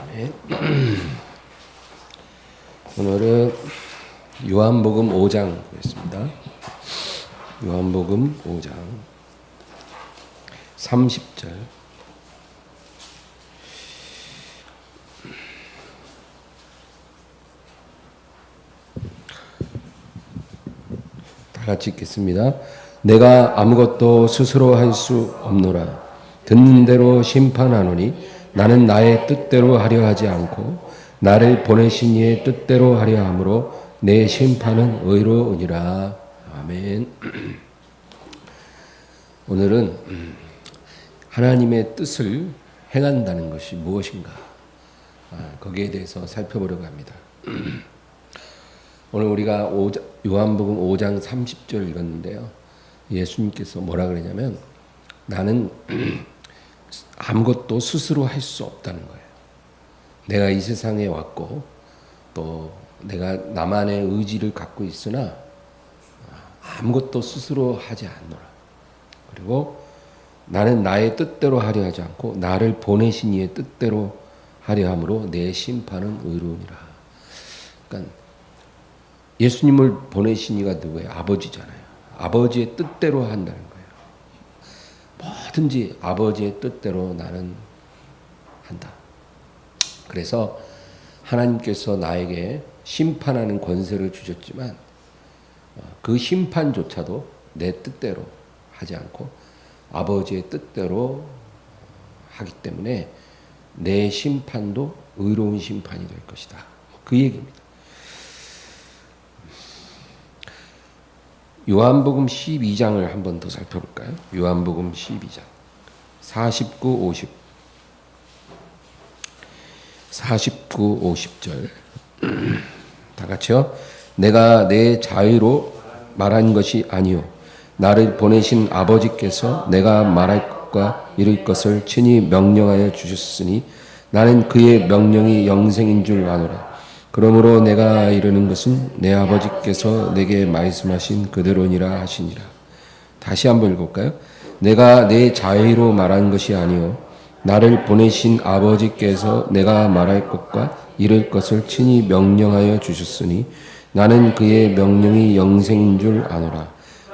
네. 오늘은 요한복음 5장 보겠습니다. 요한복음 5장 30절. 다 같이 읽겠습니다. 내가 아무것도 스스로 할 수 없노라. 듣는 대로 심판하노니 나는 나의 뜻대로 하려 하지 않고 나를 보내신 이의 뜻대로 하려 함으로 내 심판은 의로우니라. 아멘. 오늘은 하나님의 뜻을 행한다는 것이 무엇인가, 거기에 대해서 살펴보려고 합니다. 오늘 우리가 요한복음 5장 30절 읽었는데요. 예수님께서 뭐라 그러냐면 나는 아무것도 스스로 할 수 없다는 거예요. 내가 이 세상에 왔고 또 내가 나만의 의지를 갖고 있으나 아무것도 스스로 하지 않노라. 그리고 나는 나의 뜻대로 하려 하지 않고 나를 보내신 이의 뜻대로 하려 함으로 내 심판은 의로우니라. 그러니까 예수님을 보내신 이가 누구예요? 아버지잖아요. 아버지의 뜻대로 한다는 거예요. 뭐든지 아버지의 뜻대로 나는 한다. 그래서 하나님께서 나에게 심판하는 권세를 주셨지만 그 심판조차도 내 뜻대로 하지 않고 아버지의 뜻대로 하기 때문에 내 심판도 의로운 심판이 될 것이다. 그 얘기입니다. 요한복음 12장을 한 번 더 살펴볼까요? 요한복음 12장 49, 50 49, 50절 다 같이요. 내가 내 자유로 말한 것이 아니요 나를 보내신 아버지께서 내가 말할 것과 이룰 것을 친히 명령하여 주셨으니 나는 그의 명령이 영생인 줄 아노라. 그러므로 내가 이르는 것은 내 아버지께서 내게 말씀하신 그대로니라 하시니라. 다시 한번 읽어볼까요? 내가 내 자의로 말한 것이 아니요 나를 보내신 아버지께서 내가 말할 것과 이룰 것을 친히 명령하여 주셨으니 나는 그의 명령이 영생인 줄 아노라.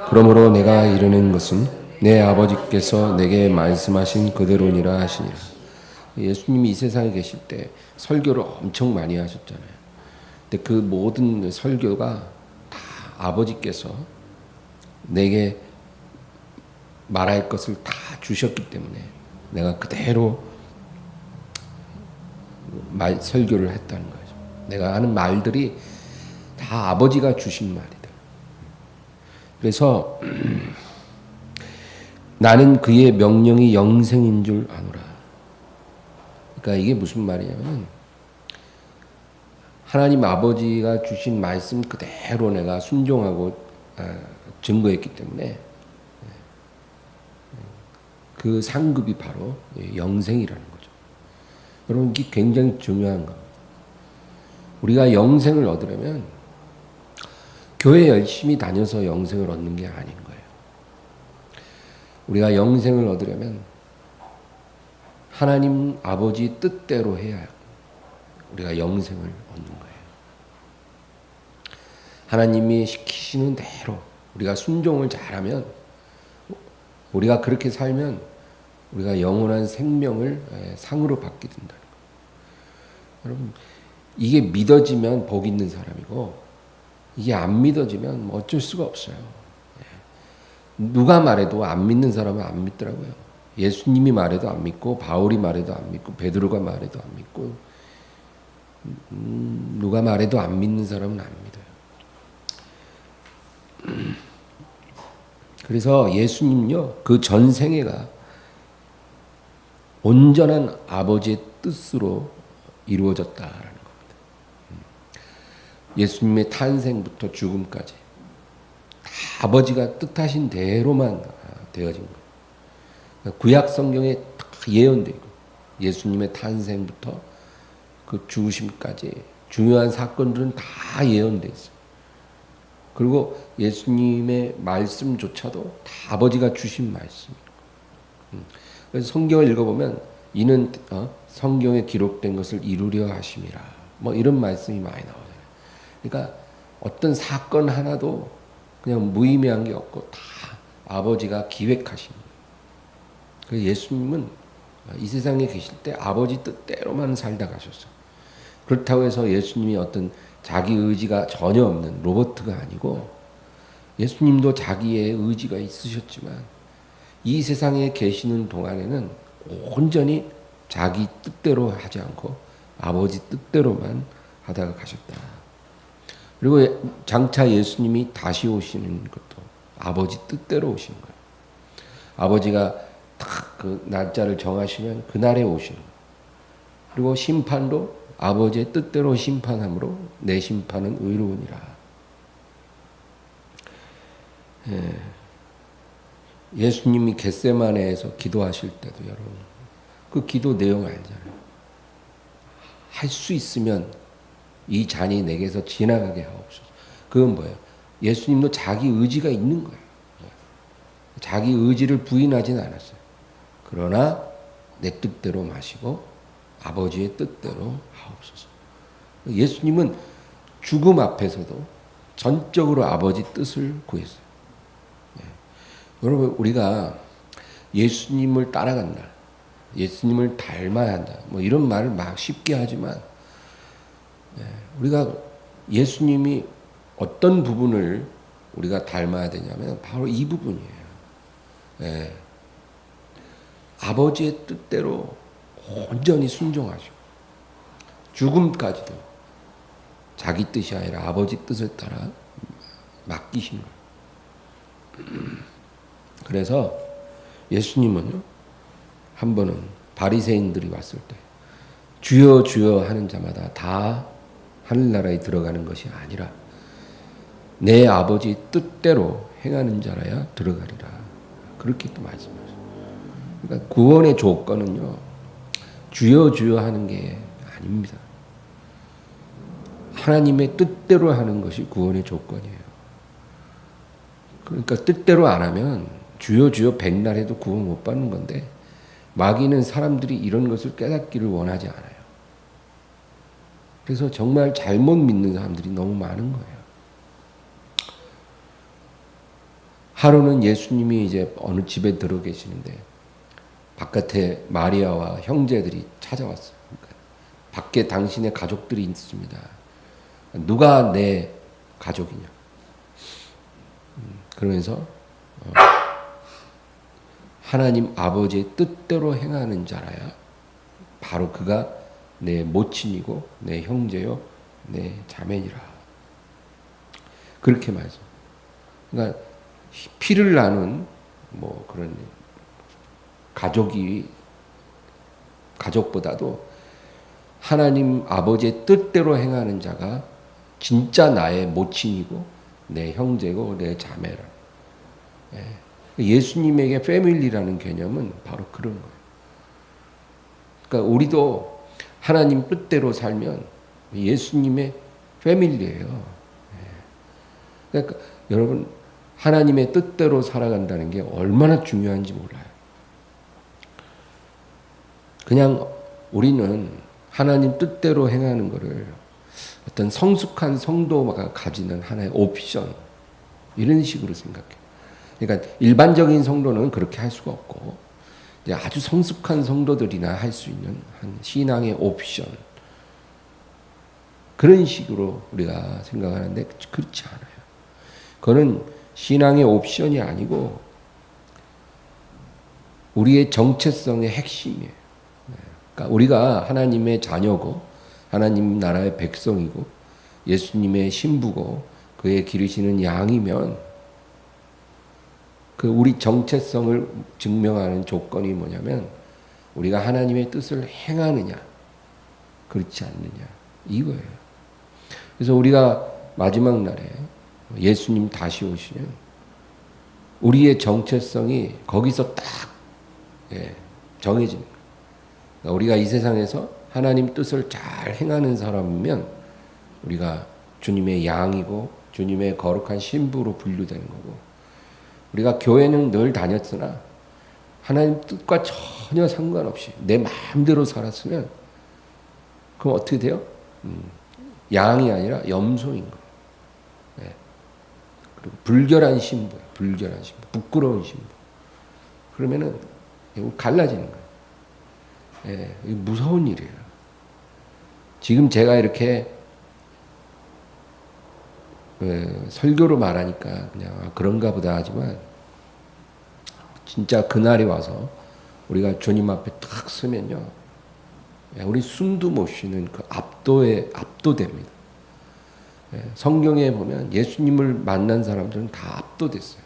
그러므로 내가 이르는 것은 내 아버지께서 내게 말씀하신 그대로니라 하시니라. 예수님이 이 세상에 계실 때 설교를 엄청 많이 하셨잖아요. 근데 그 모든 설교가 다 아버지께서 내게 말할 것을 다 주셨기 때문에 내가 그대로 설교를 했다는 거죠. 내가 하는 말들이 다 아버지가 주신 말이다. 그래서 나는 그의 명령이 영생인 줄 아노라. 그러니까 이게 무슨 말이냐면 하나님 아버지가 주신 말씀 그대로 내가 순종하고 증거했기 때문에 그 상급이 바로 영생이라는 거죠. 여러분 이게 굉장히 중요한 겁니다. 우리가 영생을 얻으려면 교회 열심히 다녀서 영생을 얻는 게 아닌 거예요. 우리가 영생을 얻으려면 하나님 아버지 뜻대로 해야 우리가 영생을 얻는 거예요. 하나님이 시키시는 대로 우리가 순종을 잘하면, 우리가 그렇게 살면 우리가 영원한 생명을 상으로 받게 된다는 거예요. 여러분 이게 믿어지면 복 있는 사람이고 이게 안 믿어지면 어쩔 수가 없어요. 누가 말해도 안 믿는 사람은 안 믿더라고요. 예수님이 말해도 안 믿고 바울이 말해도 안 믿고 베드로가 말해도 안 믿고 누가 말해도 안 믿는 사람은 안 믿어요. 그래서 예수님요 그 전생애가 온전한 아버지의 뜻으로 이루어졌다라는 겁니다. 예수님의 탄생부터 죽음까지 다 아버지가 뜻하신 대로만 되어진 거예요. 구약 성경에 다 예언되고 예수님의 탄생부터 그 죽으심까지 중요한 사건들은 다 예언돼 있어요. 그리고 예수님의 말씀조차도 다 아버지가 주신 말씀이에요. 그래서 성경을 읽어보면 이는 성경에 기록된 것을 이루려 하심이라. 뭐 이런 말씀이 많이 나오잖아요. 그러니까 어떤 사건 하나도 그냥 무의미한 게 없고 다 아버지가 기획하신 거예요. 그래서 예수님은 이 세상에 계실 때 아버지 뜻대로만 살다 가셨어요. 그렇다고 해서 예수님이 어떤 자기 의지가 전혀 없는 로봇가 아니고 예수님도 자기의 의지가 있으셨지만 이 세상에 계시는 동안에는 온전히 자기 뜻대로 하지 않고 아버지 뜻대로만 하다가 가셨다. 그리고 장차 예수님이 다시 오시는 것도 아버지 뜻대로 오시는 거예요. 아버지가 딱 그 날짜를 정하시면 그날에 오시는 거예요. 그리고 심판도 아버지의 뜻대로 심판함으로 내 심판은 의로우니라. 예수님이 겟세마네에서 기도하실 때도 여러분 그 기도 내용 알잖아요. 할 수 있으면 이 잔이 내게서 지나가게 하옵소서. 그건 뭐예요? 예수님도 자기 의지가 있는 거예요. 자기 의지를 부인하진 않았어요. 그러나 내 뜻대로 마시고 아버지의 뜻대로 하옵소서. 예수님은 죽음 앞에서도 전적으로 아버지 뜻을 구했어요. 여러분 우리가 예수님을 따라간다, 예수님을 닮아야 한다, 뭐 이런 말을 막 쉽게 하지만 우리가 예수님이 어떤 부분을 우리가 닮아야 되냐면 바로 이 부분이에요. 아버지의 뜻대로 온전히 순종하시고 죽음까지도 자기 뜻이 아니라 아버지 뜻을 따라 맡기신 거예요. 그래서 예수님은요, 한 번은 바리새인들이 왔을 때 주여 주여 하는 자마다 다 하늘나라에 들어가는 것이 아니라 내 아버지 뜻대로 행하는 자라야 들어가리라. 그렇게 또 말씀하셨어요. 그러니까 구원의 조건은요, 주여 주여 하는 게 아닙니다. 하나님의 뜻대로 하는 것이 구원의 조건이에요. 그러니까 뜻대로 안 하면 주여 주여 백날 해도 구원 못 받는 건데 마귀는 사람들이 이런 것을 깨닫기를 원하지 않아요. 그래서 정말 잘못 믿는 사람들이 너무 많은 거예요. 하루는 예수님이 이제 어느 집에 들어 계시는데 바깥에 마리아와 형제들이 찾아왔어요. 그러니까 밖에 당신의 가족들이 있습니다. 누가 내 가족이냐? 그러면서 하나님 아버지의 뜻대로 행하는 자라야 바로 그가 내 모친이고 내 형제요 내 자매니라. 그렇게 말씀. 그러니까 피를 나눈 뭐 그런 가족보다도 하나님 아버지의 뜻대로 행하는 자가 진짜 나의 모친이고 내 형제고 내 자매라. 예수님에게 패밀리라는 개념은 바로 그런 거예요. 그러니까 우리도 하나님 뜻대로 살면 예수님의 패밀리예요. 그러니까 여러분 하나님의 뜻대로 살아간다는 게 얼마나 중요한지 몰라요. 그냥 우리는 하나님 뜻대로 행하는 것을 어떤 성숙한 성도가 가지는 하나의 옵션 이런 식으로 생각해요. 그러니까 일반적인 성도는 그렇게 할 수가 없고 이제 아주 성숙한 성도들이나 할 수 있는 한 신앙의 옵션 그런 식으로 우리가 생각하는데 그렇지 않아요. 그거는 신앙의 옵션이 아니고 우리의 정체성의 핵심이에요. 그러니까 우리가 하나님의 자녀고 하나님 나라의 백성이고 예수님의 신부고 그의 기르시는 양이면 그 우리 정체성을 증명하는 조건이 뭐냐면 우리가 하나님의 뜻을 행하느냐 그렇지 않느냐 이거예요. 그래서 우리가 마지막 날에 예수님 다시 오시면 우리의 정체성이 거기서 딱 정해지는 거예요. 그러니까 우리가 이 세상에서 하나님 뜻을 잘 행하는 사람이면 우리가 주님의 양이고 주님의 거룩한 신부로 분류되는 거고 우리가 교회는 늘 다녔으나 하나님 뜻과 전혀 상관없이 내 마음대로 살았으면 그럼 어떻게 돼요? 양이 아니라 염소인 거예요. 네. 그리고 불결한 신부예요. 불결한 신부, 부끄러운 신부. 그러면은 갈라지는 거예요. 네. 이게 무서운 일이에요. 지금 제가 이렇게 설교로 말하니까 그냥 그런가 보다 하지만 진짜 그날이 와서 우리가 주님 앞에 탁 서면요, 우리 숨도 못 쉬는 그 압도됩니다. 성경에 보면 예수님을 만난 사람들은 다 압도됐어요.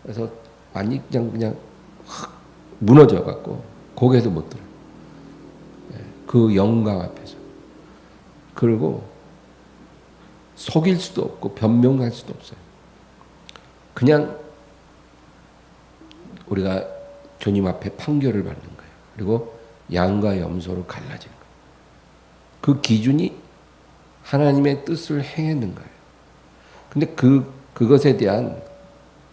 그래서 완전히 그냥 확 무너져 갖고 고개도 못 들어요. 그 영광 앞에서. 그리고 속일 수도 없고 변명할 수도 없어요. 그냥 우리가 주님 앞에 판결을 받는 거예요. 그리고 양과 염소로 갈라지는 거예요. 그 기준이 하나님의 뜻을 행했는 거예요. 근데 그것에 대한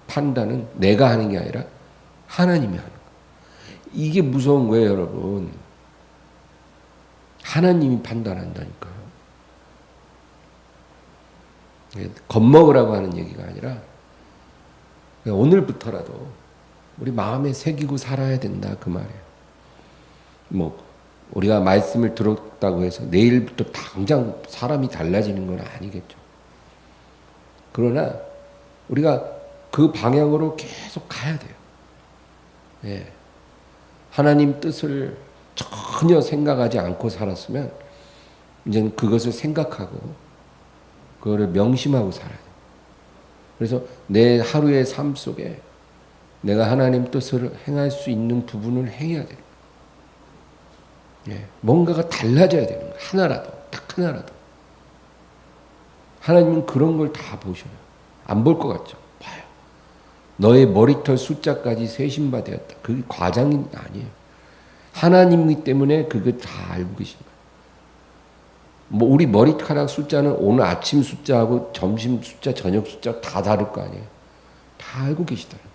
판단은 내가 하는 게 아니라 하나님이 하는 거예요. 이게 무서운 거예요, 여러분. 하나님이 판단한다니까요. 겁먹으라고 하는 얘기가 아니라 오늘부터라도 우리 마음에 새기고 살아야 된다 그 말이에요. 뭐 우리가 말씀을 들었다고 해서 내일부터 당장 사람이 달라지는 건 아니겠죠. 그러나 우리가 그 방향으로 계속 가야 돼요. 예. 하나님 뜻을 전혀 생각하지 않고 살았으면 이제는 그것을 생각하고 그거를 명심하고 살아야 돼요. 그래서 내 하루의 삶 속에 내가 하나님 뜻을 행할 수 있는 부분을 행해야 돼요. 예. 뭔가가 달라져야 되는 거예요. 하나라도, 딱 하나라도. 하나님은 그런 걸 다 보셔요. 안 볼 것 같죠? 봐요. 너의 머리털 숫자까지 세신 바 되었다. 그게 과장이 아니에요. 하나님이기 때문에 그거 다 알고 계신 거예요. 뭐 우리 머리카락 숫자는 오늘 아침 숫자하고 점심 숫자, 저녁 숫자 다 다를 거 아니에요. 다 알고 계시더라고요.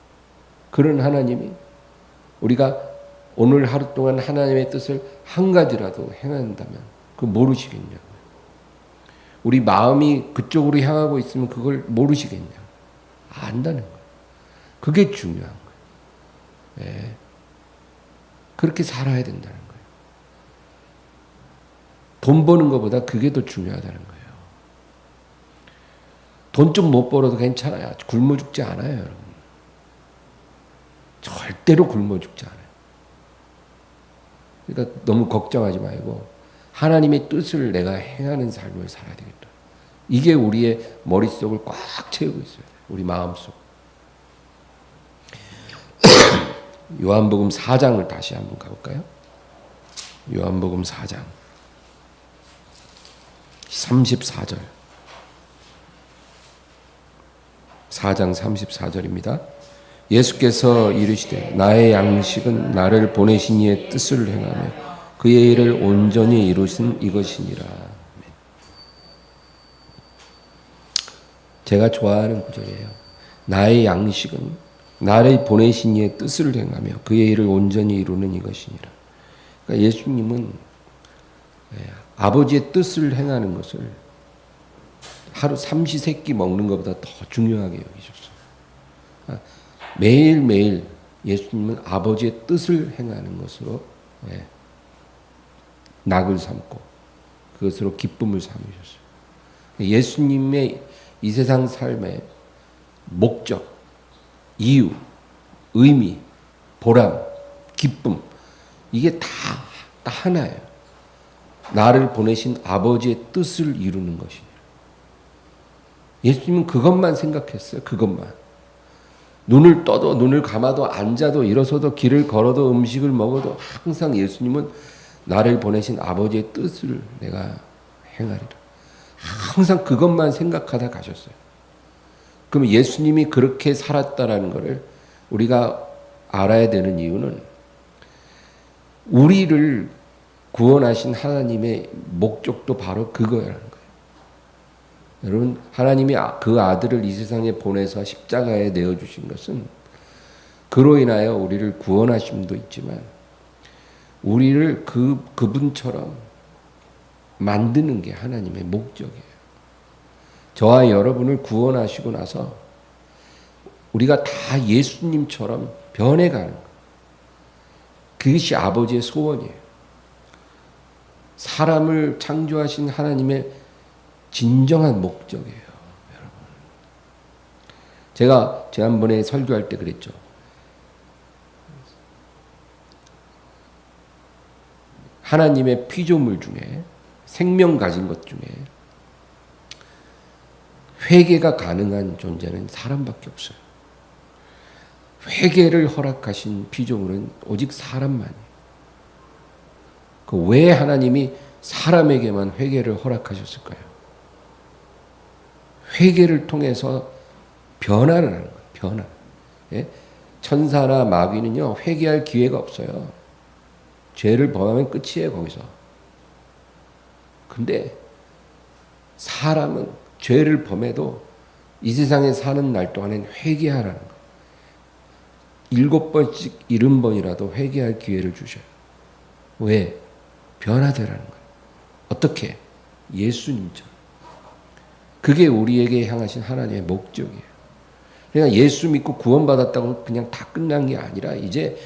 그런 하나님이 우리가 오늘 하루 동안 하나님의 뜻을 한 가지라도 행한다면 그거 모르시겠냐고요. 우리 마음이 그쪽으로 향하고 있으면 그걸 모르시겠냐고요. 안다는 거예요. 그게 중요한 거예요. 네. 그렇게 살아야 된다는 거예요. 돈 버는 것보다 그게 더 중요하다는 거예요. 돈 좀 못 벌어도 괜찮아요. 굶어 죽지 않아요, 여러분. 절대로 굶어 죽지 않아요. 그러니까 너무 걱정하지 말고 하나님의 뜻을 내가 행하는 삶을 살아야 되겠다. 이게 우리의 머릿속을 꽉 채우고 있어요. 우리 마음속. 요한복음 4장을 다시 한번 가볼까요? 요한복음 4장 34절 4장 34절입니다. 예수께서 이르시되 나의 양식은 나를 보내신 이의 뜻을 행하며 그의 일을 온전히 이루신 이것이니라. 제가 좋아하는 구절이에요. 나의 양식은 나를 보내신 이의 뜻을 행하며 그의 일을 온전히 이루는 이것이니라. 그러니까 예수님은 아버지의 뜻을 행하는 것을 하루 삼시세끼 먹는 것보다 더 중요하게 여기셨어요. 매일매일 예수님은 아버지의 뜻을 행하는 것으로 낙을 삼고 그것으로 기쁨을 삼으셨어요. 예수님의 이 세상 삶의 목적, 이유, 의미, 보람, 기쁨 이게 다 하나예요. 나를 보내신 아버지의 뜻을 이루는 것이에요. 예수님은 그것만 생각했어요. 그것만. 눈을 떠도 눈을 감아도 앉아도 일어서도 길을 걸어도 음식을 먹어도 항상 예수님은 나를 보내신 아버지의 뜻을 내가 행하리라. 항상 그것만 생각하다 가셨어요. 그럼 예수님이 그렇게 살았다라는 것을 우리가 알아야 되는 이유는 우리를 구원하신 하나님의 목적도 바로 그거라는 거예요. 여러분, 하나님이 그 아들을 이 세상에 보내서 십자가에 내어주신 것은 그로 인하여 우리를 구원하심도 있지만 우리를 그분처럼 만드는 게 하나님의 목적이에요. 저와 여러분을 구원하시고 나서 우리가 다 예수님처럼 변해가는 것. 그것이 아버지의 소원이에요. 사람을 창조하신 하나님의 진정한 목적이에요. 여러분. 제가 지난번에 설교할 때 그랬죠. 하나님의 피조물 중에 생명 가진 것 중에 회개가 가능한 존재는 사람밖에 없어요. 회개를 허락하신 피조물은 오직 사람만이에요. 왜 하나님이 사람에게만 회개를 허락하셨을까요? 회개를 통해서 변화를 하는 거예요. 변화. 예? 천사나 마귀는요, 회개할 기회가 없어요. 죄를 범하면 끝이에요, 거기서. 근데 사람은 죄를 범해도 이 세상에 사는 날 동안엔 회개하라는 거예요. 7번씩 70번이라도 회개할 기회를 주셔요. 왜? 변화되라는 거예요. 어떻게? 예수님처럼. 그게 우리에게 향하신 하나님의 목적이에요. 그러니까 예수 믿고 구원받았다고 그냥 다 끝난 게 아니라 이제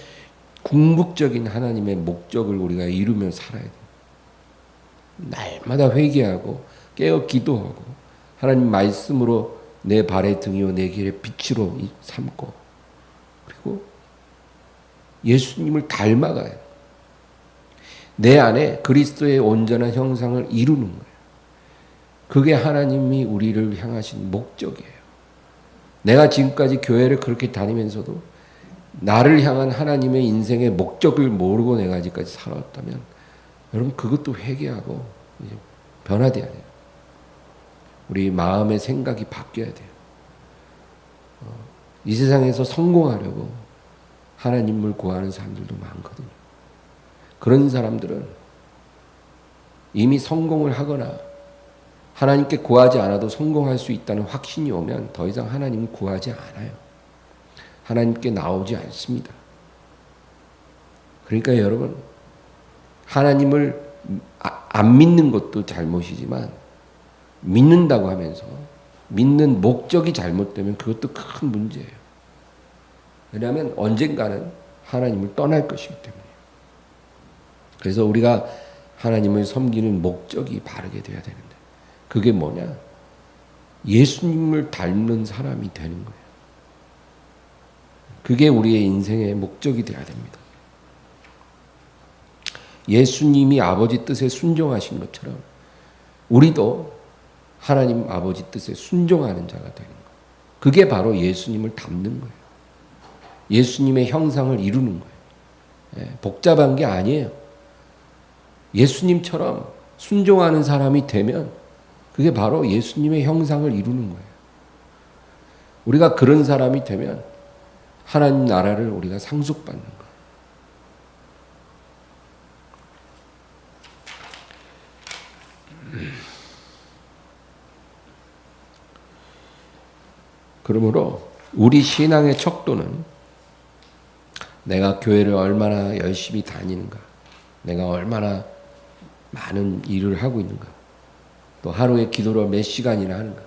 궁극적인 하나님의 목적을 우리가 이루며 살아야 돼요. 날마다 회개하고 깨어 기도하고 하나님 말씀으로 내 발의 등이요 내 길의 빛으로 삼고 그리고 예수님을 닮아가야 돼요. 내 안에 그리스도의 온전한 형상을 이루는 거예요. 그게 하나님이 우리를 향하신 목적이에요. 내가 지금까지 교회를 그렇게 다니면서도 나를 향한 하나님의 인생의 목적을 모르고 내가 아직까지 살아왔다면 여러분 그것도 회개하고 이제 변화돼야 돼요. 우리 마음의 생각이 바뀌어야 돼요. 이 세상에서 성공하려고 하나님을 구하는 사람들도 많거든요. 그런 사람들은 이미 성공을 하거나 하나님께 구하지 않아도 성공할 수 있다는 확신이 오면 더 이상 하나님을 구하지 않아요. 하나님께 나오지 않습니다. 그러니까 여러분 하나님을 안 믿는 것도 잘못이지만 믿는다고 하면서 믿는 목적이 잘못되면 그것도 큰 문제예요. 왜냐하면 언젠가는 하나님을 떠날 것이기 때문에. 그래서 우리가 하나님을 섬기는 목적이 바르게 돼야 되는데 그게 뭐냐? 예수님을 닮는 사람이 되는 거예요. 그게 우리의 인생의 목적이 되어야 됩니다. 예수님이 아버지 뜻에 순종하신 것처럼 우리도 하나님 아버지 뜻에 순종하는 자가 되는 거예요. 그게 바로 예수님을 닮는 거예요. 예수님의 형상을 이루는 거예요. 복잡한 게 아니에요. 예수님처럼 순종하는 사람이 되면 그게 바로 예수님의 형상을 이루는 거예요. 우리가 그런 사람이 되면 하나님 나라를 우리가 상속받는 거예요. 그러므로 우리 신앙의 척도는 내가 교회를 얼마나 열심히 다니는가, 내가 얼마나 많은 일을 하고 있는가, 또 하루에 기도를 몇 시간이나 하는가,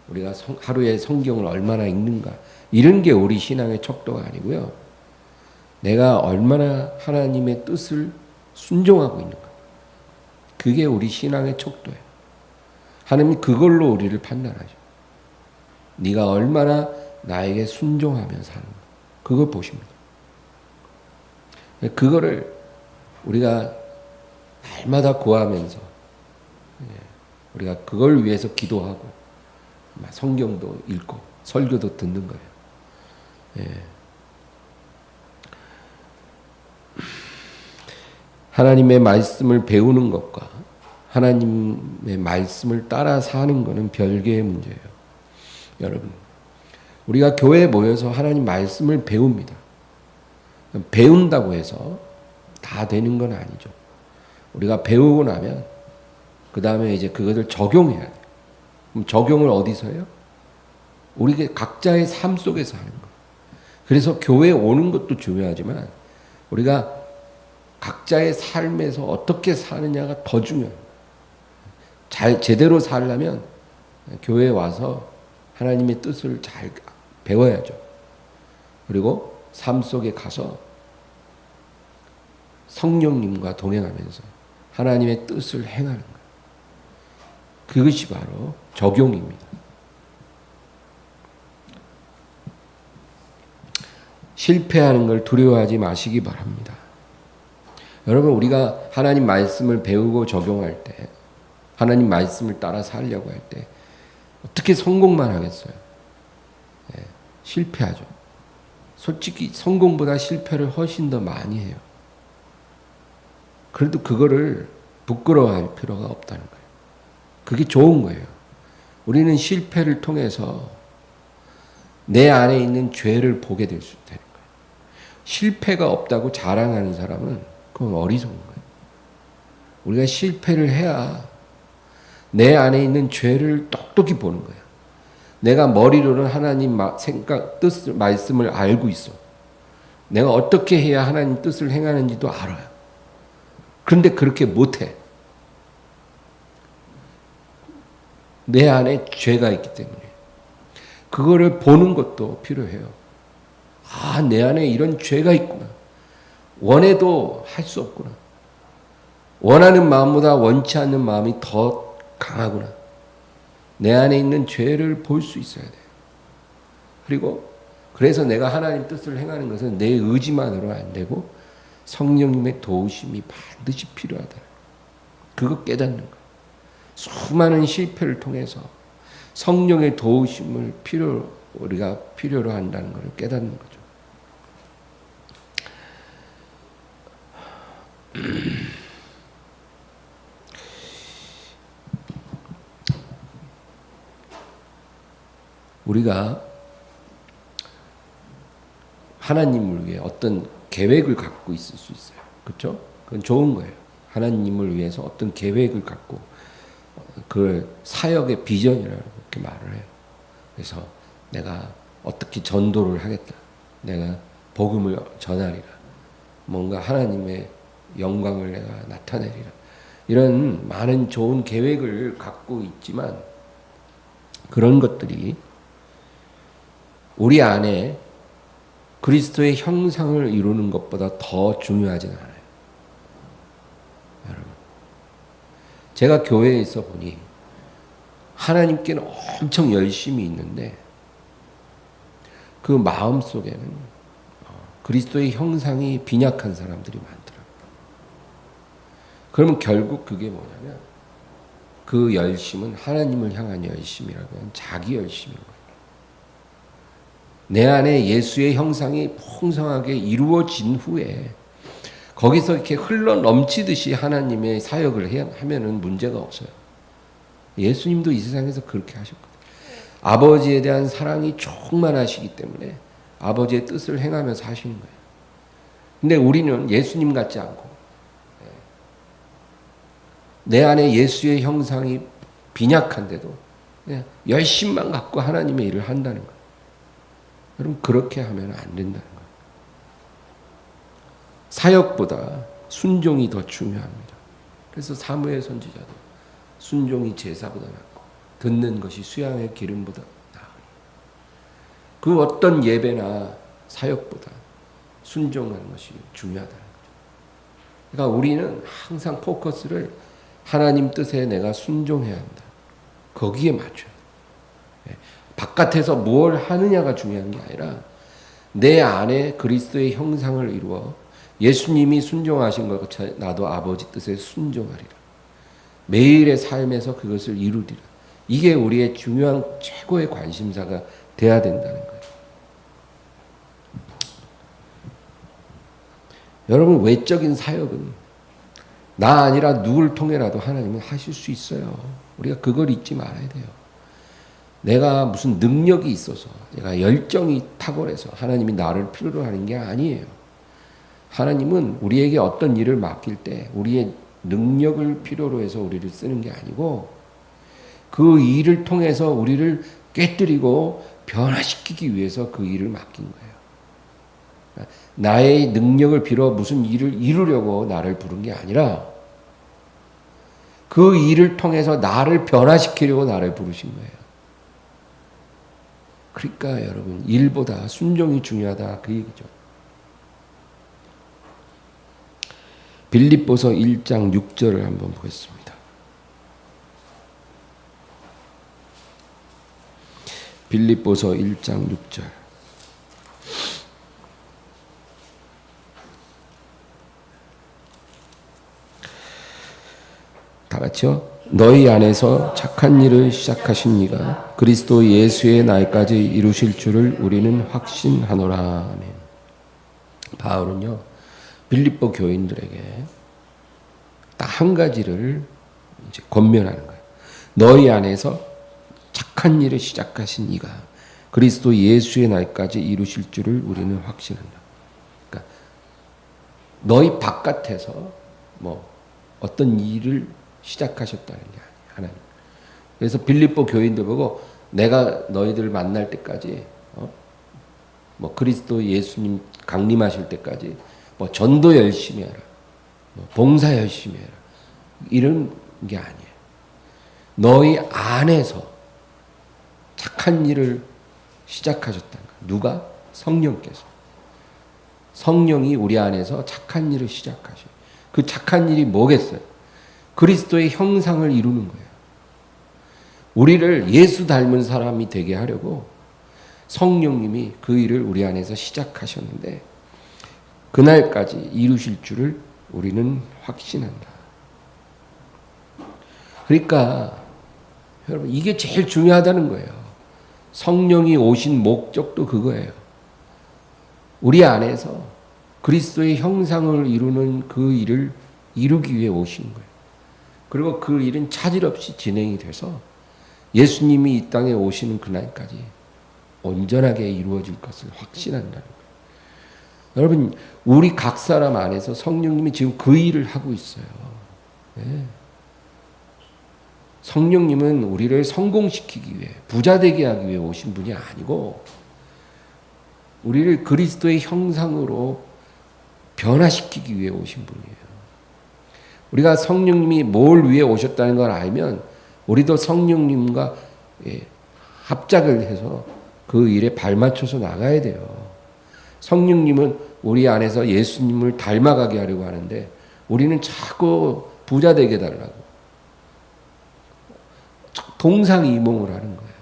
우리가 하루에 성경을 얼마나 읽는가, 이런 게 우리 신앙의 척도가 아니고요. 내가 얼마나 하나님의 뜻을 순종하고 있는가, 그게 우리 신앙의 척도예요. 하나님이 그걸로 우리를 판단하죠. 네가 얼마나 나에게 순종하며 사는가, 그걸 보십니다. 그거를 우리가 날마다 구하면서 우리가 그걸 위해서 기도하고 성경도 읽고 설교도 듣는 거예요. 하나님의 말씀을 배우는 것과 하나님의 말씀을 따라 사는 것은 별개의 문제예요. 여러분, 우리가 교회에 모여서 하나님 말씀을 배웁니다. 배운다고 해서 다 되는 건 아니죠. 우리가 배우고 나면 그 다음에 이제 그것을 적용해야 돼요. 그럼 적용을 어디서 해요? 우리 각자의 삶 속에서 하는 거예요. 그래서 교회에 오는 것도 중요하지만 우리가 각자의 삶에서 어떻게 사느냐가 더 중요해요. 제대로 살려면 교회에 와서 하나님의 뜻을 잘 배워야죠. 그리고 삶 속에 가서 성령님과 동행하면서 하나님의 뜻을 행하는 거예요. 그것이 바로 적용입니다. 실패하는 걸 두려워하지 마시기 바랍니다. 여러분, 우리가 하나님 말씀을 배우고 적용할 때, 하나님 말씀을 따라 살려고 할 때 어떻게 성공만 하겠어요? 네, 실패하죠. 솔직히 성공보다 실패를 훨씬 더 많이 해요. 그래도 그거를 부끄러워할 필요가 없다는 거예요. 그게 좋은 거예요. 우리는 실패를 통해서 내 안에 있는 죄를 보게 될 수 있다는 거예요. 실패가 없다고 자랑하는 사람은 그건 어리석은 거예요. 우리가 실패를 해야 내 안에 있는 죄를 똑똑히 보는 거예요. 내가 머리로는 하나님 생각, 뜻, 말씀을 알고 있어. 내가 어떻게 해야 하나님 뜻을 행하는지도 알아요. 그런데 그렇게 못해. 내 안에 죄가 있기 때문에. 그거를 보는 것도 필요해요. 아, 내 안에 이런 죄가 있구나. 원해도 할 수 없구나. 원하는 마음보다 원치 않는 마음이 더 강하구나. 내 안에 있는 죄를 볼 수 있어야 돼요. 그리고 그래서 내가 하나님 뜻을 행하는 것은 내 의지만으로 안 되고 성령님의 도우심이 반드시 필요하다. 그거 깨닫는 거예요. 수많은 실패를 통해서 성령의 도우심을 우리가 필요로 한다는 것을 깨닫는 거죠. 우리가 하나님을 위해 어떤 계획을 갖고 있을 수 있어요. 그렇죠? 그건 좋은 거예요. 하나님을 위해서 어떤 계획을 갖고 그 사역의 비전이라고 이렇게 말을 해요. 그래서 내가 어떻게 전도를 하겠다. 내가 복음을 전하리라. 뭔가 하나님의 영광을 내가 나타내리라. 이런 많은 좋은 계획을 갖고 있지만 그런 것들이 우리 안에 그리스도의 형상을 이루는 것보다 더 중요하진 않아요. 여러분, 제가 교회에 있어 보니 하나님께는 엄청 열심히 있는데 그 마음 속에는 그리스도의 형상이 빈약한 사람들이 많더라고요. 그러면 결국 그게 뭐냐면 그 열심은 하나님을 향한 열심이라고 하면 자기 열심인 거예요. 내 안에 예수의 형상이 풍성하게 이루어진 후에 거기서 이렇게 흘러 넘치듯이 하나님의 사역을 하면은 문제가 없어요. 예수님도 이 세상에서 그렇게 하셨거든요. 아버지에 대한 사랑이 충만하시기 때문에 아버지의 뜻을 행하면서 하시는 거예요. 근데 우리는 예수님 같지 않고 내 안에 예수의 형상이 빈약한데도 그냥 열심만 갖고 하나님의 일을 한다는 거예요. 여러분, 그렇게 하면 안 된다는 거예요. 사역보다 순종이 더 중요합니다. 그래서 사무엘 선지자도 순종이 제사보다 낫고 듣는 것이 수양의 기름보다 나으니. 그 어떤 예배나 사역보다 순종하는 것이 중요하다는 거죠. 그러니까 우리는 항상 포커스를 하나님 뜻에 내가 순종해야 한다. 거기에 맞춰야 돼. 바깥에서 뭘 하느냐가 중요한 게 아니라 내 안에 그리스도의 형상을 이루어 예수님이 순종하신 것처럼 나도 아버지 뜻에 순종하리라. 매일의 삶에서 그것을 이루리라. 이게 우리의 중요한 최고의 관심사가 돼야 된다는 거예요. 여러분, 외적인 사역은 나 아니라 누굴 통해라도 하나님은 하실 수 있어요. 우리가 그걸 잊지 말아야 돼요. 내가 무슨 능력이 있어서 내가 열정이 탁월해서 하나님이 나를 필요로 하는 게 아니에요. 하나님은 우리에게 어떤 일을 맡길 때 우리의 능력을 필요로 해서 우리를 쓰는 게 아니고 그 일을 통해서 우리를 깨뜨리고 변화시키기 위해서 그 일을 맡긴 거예요. 나의 능력을 빌어 무슨 일을 이루려고 나를 부른 게 아니라 그 일을 통해서 나를 변화시키려고 나를 부르신 거예요. 그러니까 여러분, 일보다 순종이 중요하다 그 얘기죠. 빌립보서 1장 6절을 한번 보겠습니다. 빌립보서 1장 6절. 다 같이요. 너희 안에서 착한 일을 시작하신 이가 그리스도 예수의 날까지 이루실 줄을 우리는 확신하노라. 아멘. 바울은요, 빌립보 교인들에게 딱 한 가지를 이제 권면하는 거예요. 너희 안에서 착한 일을 시작하신 이가 그리스도 예수의 날까지 이루실 줄을 우리는 확신한다. 그러니까 너희 바깥에서 뭐 어떤 일을 시작하셨다는 게 아니에요. 하나님. 그래서 빌립보 교인들 보고 내가 너희들 만날 때까지 뭐 그리스도 예수님 강림하실 때까지 뭐 전도 열심히 해라. 뭐 봉사 열심히 해라. 이런 게 아니에요. 너희 안에서 착한 일을 시작하셨다는 거예요. 누가? 성령께서. 성령이 우리 안에서 착한 일을 시작하셔요. 그 착한 일이 뭐겠어요? 그리스도의 형상을 이루는 거예요. 우리를 예수 닮은 사람이 되게 하려고 성령님이 그 일을 우리 안에서 시작하셨는데 그날까지 이루실 줄을 우리는 확신한다. 그러니까 여러분, 이게 제일 중요하다는 거예요. 성령이 오신 목적도 그거예요. 우리 안에서 그리스도의 형상을 이루는 그 일을 이루기 위해 오신 거예요. 그리고 그 일은 차질 없이 진행이 돼서 예수님이 이 땅에 오시는 그날까지 온전하게 이루어질 것을 확신한다는 거예요. 여러분, 우리 각 사람 안에서 성령님이 지금 그 일을 하고 있어요. 네. 성령님은 우리를 성공시키기 위해, 부자 되게 하기 위해 오신 분이 아니고 우리를 그리스도의 형상으로 변화시키기 위해 오신 분이에요. 우리가 성령님이 뭘 위해 오셨다는 걸 알면 우리도 성령님과 합작을 해서 그 일에 발맞춰서 나가야 돼요. 성령님은 우리 안에서 예수님을 닮아가게 하려고 하는데 우리는 자꾸 부자 되게 해달라고 동상이몽을 하는 거예요.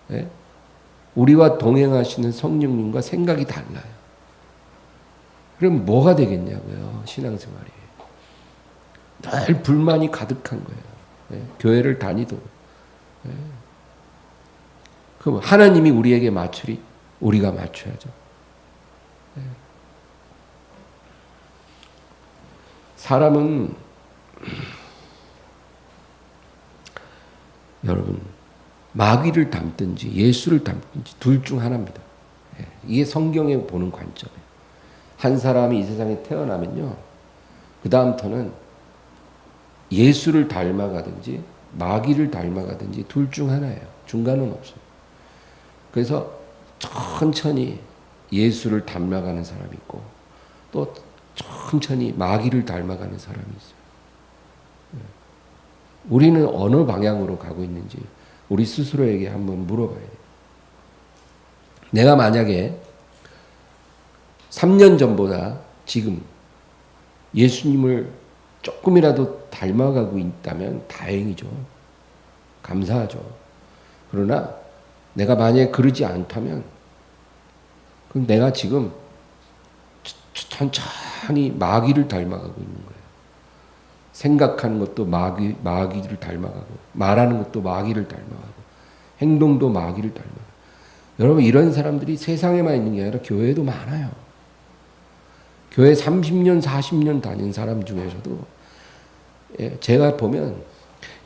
네? 우리와 동행하시는 성령님과 생각이 달라요. 그럼 뭐가 되겠냐고요, 신앙생활이. 늘 불만이 가득한 거예요. 네? 교회를 다니도. 네? 그럼 하나님이 우리에게 맞추리? 우리가 맞춰야죠. 네? 사람은 여러분, 마귀를 닮든지 예수를 닮든지 둘 중 하나입니다. 이게 성경에 보는 관점이에요. 한 사람이 이 세상에 태어나면요, 그 다음부터는 예수를 닮아가든지 마귀를 닮아가든지 둘 중 하나예요. 중간은 없어요. 그래서 천천히 예수를 닮아가는 사람이 있고 또 천천히 마귀를 닮아가는 사람이 있어요. 우리는 어느 방향으로 가고 있는지 우리 스스로에게 한번 물어봐야 돼요. 내가 만약에 3년 전보다 지금 예수님을 조금이라도 닮아가고 있다면 다행이죠. 감사하죠. 그러나 내가 만약에 그러지 않다면 그럼 내가 지금 천천히 마귀를 닮아가고 있는 거예요. 생각하는 것도 마귀를 닮아가고, 말하는 것도 마귀를 닮아가고, 행동도 마귀를 닮아가고. 여러분, 이런 사람들이 세상에만 있는 게 아니라 교회에도 많아요. 교회 30년, 40년 다닌 사람 중에서도 제가 보면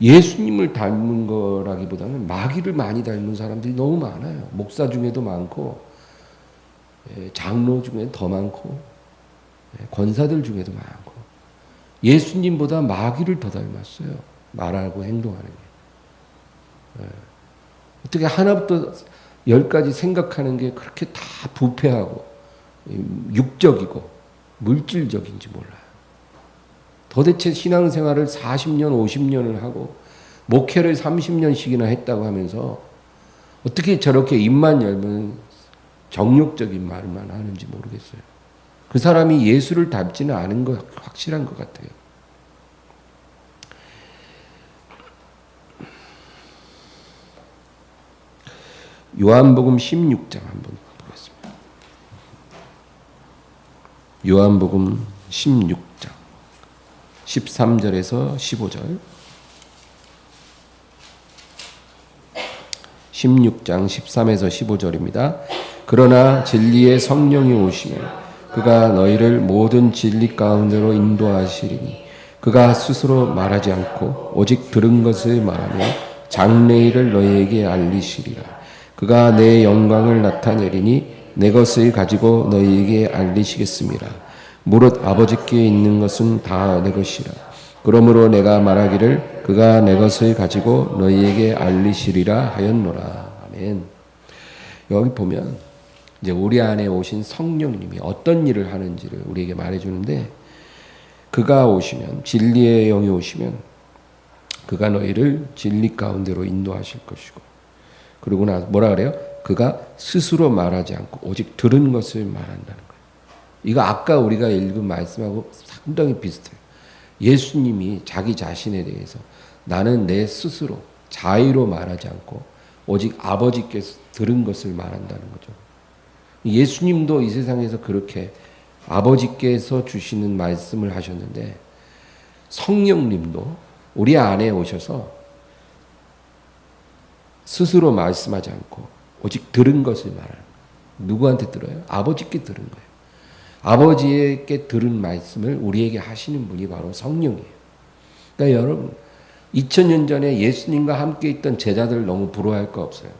예수님을 닮은 거라기보다는 마귀를 많이 닮은 사람들이 너무 많아요. 목사 중에도 많고, 장로 중에 더 많고, 권사들 중에도 많고. 예수님보다 마귀를 더 닮았어요. 말하고 행동하는 게. 어떻게 하나부터 10까지 생각하는 게 그렇게 다 부패하고 육적이고 물질적인지 몰라요. 도대체 신앙생활을 40년, 50년을 하고 목회를 30년씩이나 했다고 하면서 어떻게 저렇게 입만 열면 정욕적인 말만 하는지 모르겠어요. 그 사람이 예수를 닮지는 않은 거 확실한 것 같아요. 요한복음 16장 한번 보겠습니다. 요한복음 16장 13절에서 15절 16장 13에서 15절입니다. 그러나 진리의 성령이 오시면 그가 너희를 모든 진리 가운데로 인도하시리니 그가 스스로 말하지 않고 오직 들은 것을 말하며 장래일을 너희에게 알리시리라. 그가 내 영광을 나타내리니 내 것을 가지고 너희에게 알리시겠습니다. 무릇 아버지께 있는 것은 다 내 것이라. 그러므로 내가 말하기를 그가 내 것을 가지고 너희에게 알리시리라 하였노라. 아멘. 여기 보면 이제 우리 안에 오신 성령님이 어떤 일을 하는지를 우리에게 말해주는데, 그가 오시면, 진리의 영이 오시면 그가 너희를 진리 가운데로 인도하실 것이고, 그리고 뭐라 그래요? 그가 스스로 말하지 않고 오직 들은 것을 말한다는 거예요. 이거 아까 우리가 읽은 말씀하고 상당히 비슷해요. 예수님이 자기 자신에 대해서 나는 내 스스로 자의로 말하지 않고 오직 아버지께서 들은 것을 말한다는 거죠. 예수님도 이 세상에서 그렇게 아버지께서 주시는 말씀을 하셨는데, 성령님도 우리 안에 오셔서 스스로 말씀하지 않고 오직 들은 것을 말하는 거예요. 누구한테 들어요? 아버지께 들은 거예요. 아버지에게 들은 말씀을 우리에게 하시는 분이 바로 성령이에요. 그러니까 여러분, 2000년 전에 예수님과 함께 있던 제자들 너무 부러워할 거 없어요.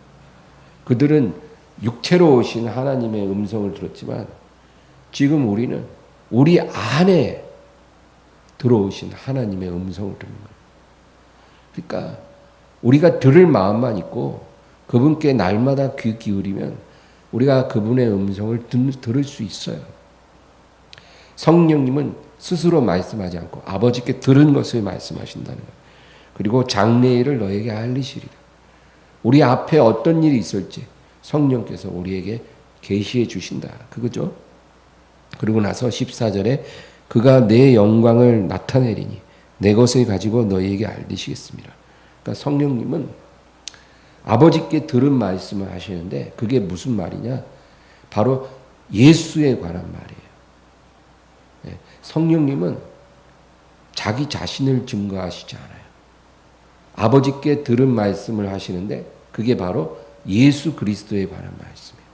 그들은 육체로 오신 하나님의 음성을 들었지만 지금 우리는 우리 안에 들어오신 하나님의 음성을 듣는 거예요. 그러니까 우리가 들을 마음만 있고 그분께 날마다 귀 기울이면 우리가 그분의 음성을 들을 수 있어요. 성령님은 스스로 말씀하지 않고 아버지께 들은 것을 말씀하신다는 거예요. 그리고 장래일을 너에게 알리시리라. 우리 앞에 어떤 일이 있을지 성령께서 우리에게 계시해 주신다. 그거죠. 그리고 나서 14절에 그가 내 영광을 나타내리니 내 것을 가지고 너희에게 알리시겠습니다. 그러니까 성령님은 아버지께 들은 말씀을 하시는데 그게 무슨 말이냐? 바로 예수에 관한 말이에요. 성령님은 자기 자신을 증거하시지 않아요. 아버지께 들은 말씀을 하시는데 그게 바로 예수 그리스도에 관한 말씀이에요.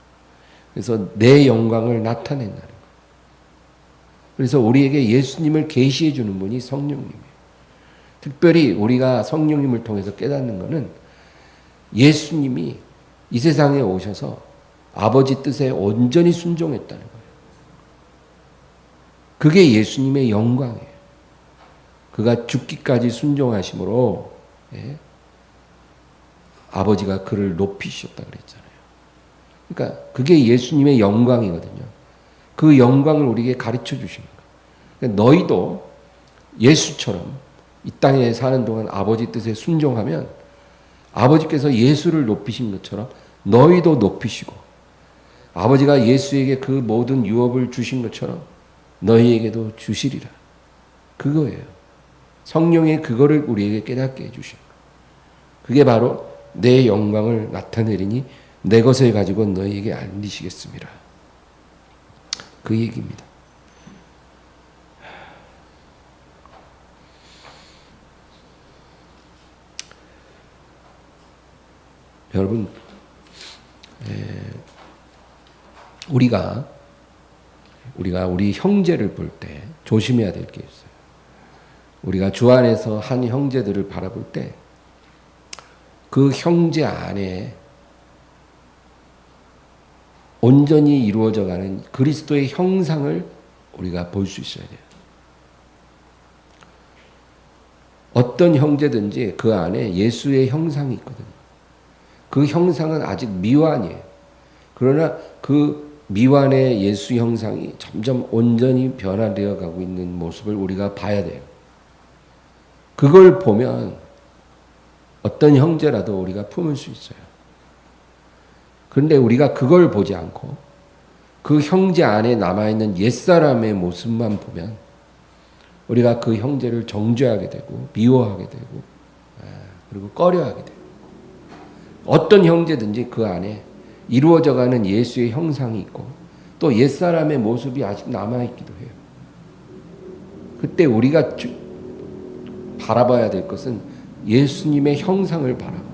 그래서 내 영광을 나타낸다는 거예요. 그래서 우리에게 예수님을 계시해 주는 분이 성령님이에요. 특별히 우리가 성령님을 통해서 깨닫는 것은 예수님이 이 세상에 오셔서 아버지 뜻에 온전히 순종했다는 거예요. 그게 예수님의 영광이에요. 그가 죽기까지 순종하심으로 아버지가 그를 높이셨다 그랬잖아요. 그러니까 그게 예수님의 영광이거든요. 그 영광을 우리에게 가르쳐 주시는 거예요. 그러니까 너희도 예수처럼 이 땅에 사는 동안 아버지 뜻에 순종하면 아버지께서 예수를 높이신 것처럼 너희도 높이시고, 아버지가 예수에게 그 모든 유업을 주신 것처럼 너희에게도 주시리라. 그거예요. 성령의 그거를 우리에게 깨닫게 해주신 거예요. 그게 바로 내 영광을 나타내리니 내 것을 가지고 너희에게 알리시겠습니다. 그 얘기입니다. 여러분, 우리가 우리 형제를 볼 때 조심해야 될 게 있어요. 우리가 주 안에서 한 형제들을 바라볼 때 그 형제 안에 온전히 이루어져가는 그리스도의 형상을 우리가 볼 수 있어야 돼요. 어떤 형제든지 그 안에 예수의 형상이 있거든요. 그 형상은 아직 미완이에요. 그러나 그 미완의 예수 형상이 점점 온전히 변화되어 가고 있는 모습을 우리가 봐야 돼요. 그걸 보면 어떤 형제라도 우리가 품을 수 있어요. 그런데 우리가 그걸 보지 않고 그 형제 안에 남아있는 옛사람의 모습만 보면 우리가 그 형제를 정죄하게 되고 미워하게 되고 그리고 꺼려하게 돼요. 어떤 형제든지 그 안에 이루어져가는 예수의 형상이 있고 또 옛사람의 모습이 아직 남아있기도 해요. 그때 우리가 바라봐야 될 것은 예수님의 형상을 바라보고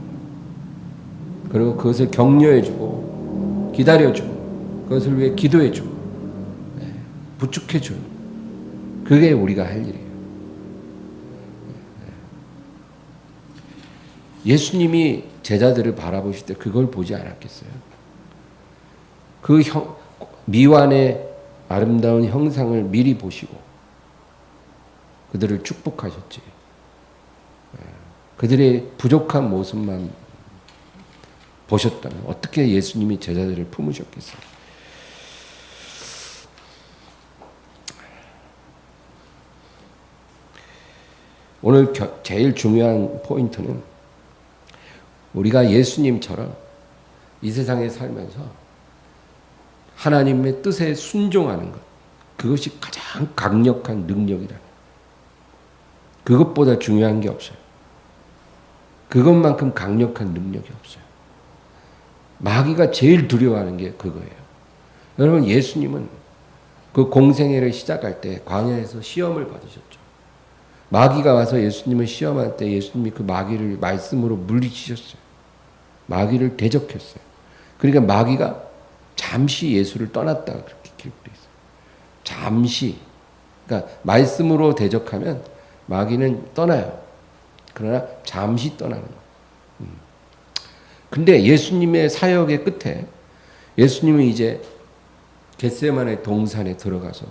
그리고 그것을 격려해주고 기다려주고 그것을 위해 기도해주고 부축해주는 그게 우리가 할 일이에요. 예수님이 제자들을 바라보실 때 그걸 보지 않았겠어요? 그 미완의 아름다운 형상을 미리 보시고 그들을 축복하셨지. 그들의 부족한 모습만 보셨다면 어떻게 예수님이 제자들을 품으셨겠어요? 오늘 제일 중요한 포인트는 우리가 예수님처럼 이 세상에 살면서 하나님의 뜻에 순종하는 것, 그것이 가장 강력한 능력이다. 그것보다 중요한 게 없어요. 그것만큼 강력한 능력이 없어요. 마귀가 제일 두려워하는 게 그거예요. 여러분, 예수님은 그 공생애를 시작할 때 광야에서 시험을 받으셨죠. 마귀가 와서 예수님을 시험할 때 예수님이 그 마귀를 말씀으로 물리치셨어요. 마귀를 대적했어요. 그러니까 마귀가 잠시 예수를 떠났다 그렇게 기록되어 있어요. 잠시. 그러니까 말씀으로 대적하면 마귀는 떠나요. 그러나 잠시 떠나는 거예요. 근데 예수님의 사역의 끝에 예수님은 이제 겟세마네 동산에 들어가서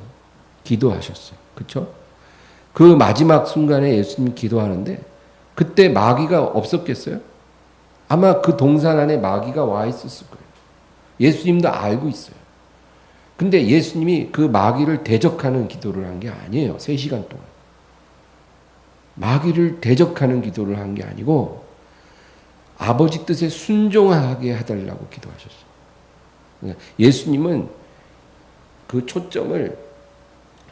기도하셨어요. 그렇죠? 그 마지막 순간에 예수님이 기도하는데 그때 마귀가 없었겠어요? 아마 그 동산 안에 마귀가 와 있었을 거예요. 예수님도 알고 있어요. 근데 예수님이 그 마귀를 대적하는 기도를 한 게 아니에요. 3시간 동안. 마귀를 대적하는 기도를 한 게 아니고 아버지 뜻에 순종하게 해달라고 기도하셨어요. 예수님은 그 초점을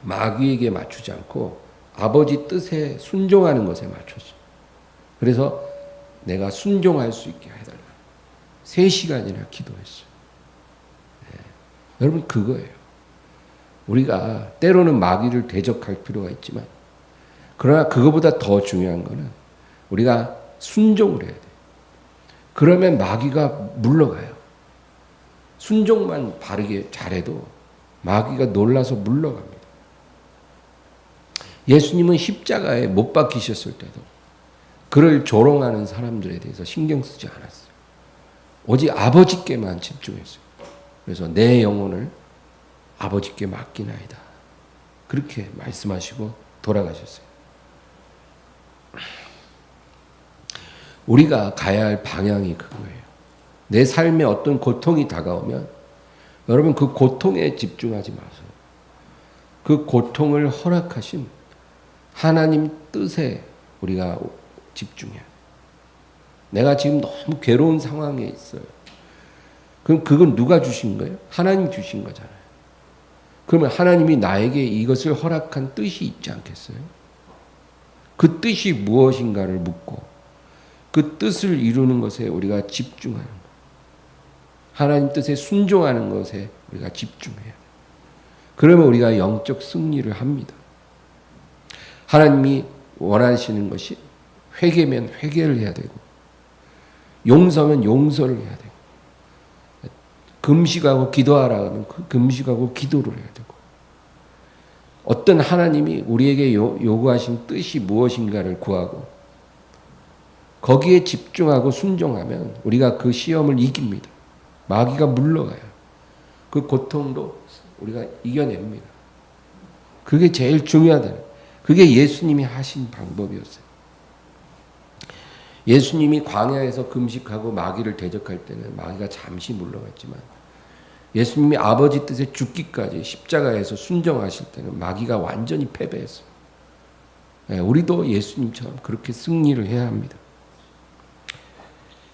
마귀에게 맞추지 않고 아버지 뜻에 순종하는 것에 맞췄어요. 그래서 내가 순종할 수 있게 해달라. 3시간이나 기도했어요. 네. 여러분, 그거예요. 우리가 때로는 마귀를 대적할 필요가 있지만 그러나 그거보다 더 중요한 거는 우리가 순종을 해야 돼요. 그러면 마귀가 물러가요. 순종만 바르게 잘해도 마귀가 놀라서 물러갑니다. 예수님은 십자가에 못 박히셨을 때도 그를 조롱하는 사람들에 대해서 신경 쓰지 않았어요. 오직 아버지께만 집중했어요. 그래서 내 영혼을 아버지께 맡기나이다. 그렇게 말씀하시고 돌아가셨어요. 우리가 가야 할 방향이 그거예요. 내 삶에 어떤 고통이 다가오면 여러분 그 고통에 집중하지 마세요. 그 고통을 허락하신 하나님 뜻에 우리가 집중해야 돼요. 내가 지금 너무 괴로운 상황에 있어요. 그럼 그건 누가 주신 거예요? 하나님 주신 거잖아요. 그러면 하나님이 나에게 이것을 허락한 뜻이 있지 않겠어요? 그 뜻이 무엇인가를 묻고 그 뜻을 이루는 것에 우리가 집중하는 거예요. 하나님 뜻에 순종하는 것에 우리가 집중해야 돼요. 그러면 우리가 영적 승리를 합니다. 하나님이 원하시는 것이 회개면 회개를 해야 되고 용서면 용서를 해야 되고 금식하고 기도하라 하면 그 금식하고 기도를 해야 되고 어떤 하나님이 우리에게 요구하신 뜻이 무엇인가를 구하고 거기에 집중하고 순종하면 우리가 그 시험을 이깁니다. 마귀가 물러가요. 그 고통도 우리가 이겨냅니다. 그게 제일 중요하다. 그게 예수님이 하신 방법이었어요. 예수님이 광야에서 금식하고 마귀를 대적할 때는 마귀가 잠시 물러갔지만 예수님이 아버지 뜻에 죽기까지 십자가에서 순종하실 때는 마귀가 완전히 패배했어요. 우리도 예수님처럼 그렇게 승리를 해야 합니다.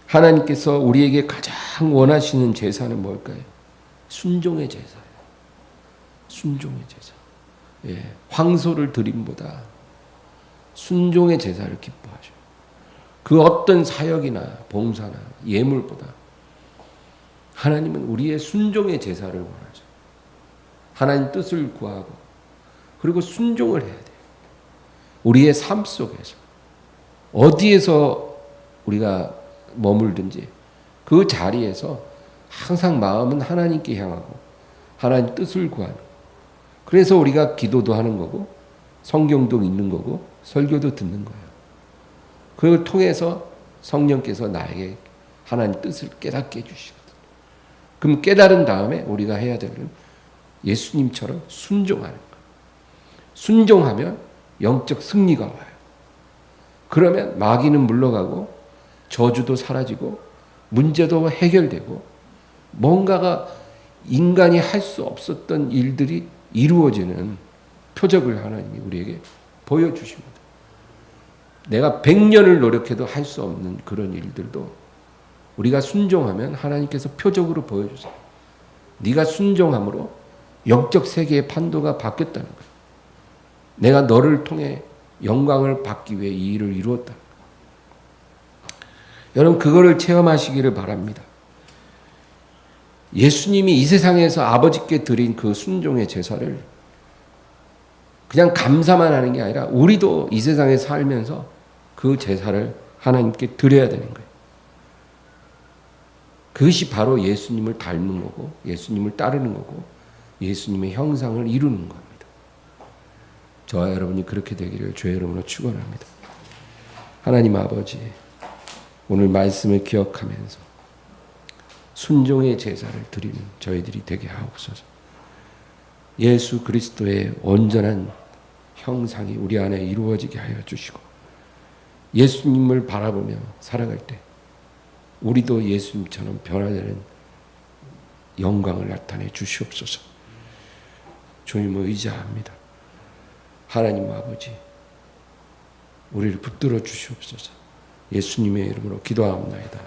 하나님께서 우리에게 가장 원하시는 제사는 뭘까요? 순종의 제사예요. 순종의 제사. 황소를 드림보다 순종의 제사를 기뻐하죠. 그 어떤 사역이나 봉사나 예물보다 하나님은 우리의 순종의 제사를 원하죠. 하나님 뜻을 구하고 그리고 순종을 해야 돼요. 우리의 삶 속에서 어디에서 우리가 머물든지 그 자리에서 항상 마음은 하나님께 향하고 하나님 뜻을 구하는 거예요. 그래서 우리가 기도도 하는 거고 성경도 읽는 거고 설교도 듣는 거예요. 그걸 통해서 성령께서 나에게 하나님 뜻을 깨닫게 해주시거든요. 그럼 깨달은 다음에 우리가 해야 될 일은 예수님처럼 순종하는 거예요. 순종하면 영적 승리가 와요. 그러면 마귀는 물러가고 저주도 사라지고 문제도 해결되고 뭔가가 인간이 할 수 없었던 일들이 이루어지는 표적을 하나님이 우리에게 보여주십니다. 내가 100년을 노력해도 할 수 없는 그런 일들도 우리가 순종하면 하나님께서 표적으로 보여주세요. 네가 순종함으로 영적 세계의 판도가 바뀌었다는 거예요. 내가 너를 통해 영광을 받기 위해 이 일을 이루었다. 여러분 그거를 체험하시기를 바랍니다. 예수님이 이 세상에서 아버지께 드린 그 순종의 제사를 그냥 감사만 하는 게 아니라 우리도 이 세상에 살면서 그 제사를 하나님께 드려야 되는 거예요. 그것이 바로 예수님을 닮는 거고 예수님을 따르는 거고 예수님의 형상을 이루는 겁니다. 저와 여러분이 그렇게 되기를 주의 이름으로 축원합니다. 하나님 아버지, 오늘 말씀을 기억하면서 순종의 제사를 드리는 저희들이 되게 하옵소서. 예수 그리스도의 온전한 형상이 우리 안에 이루어지게 하여 주시고 예수님을 바라보며 살아갈 때 우리도 예수님처럼 변화되는 영광을 나타내 주시옵소서. 주님을 의지합니다. 하나님 아버지, 우리를 붙들어 주시옵소서. 예수님의 이름으로 기도하옵나이다.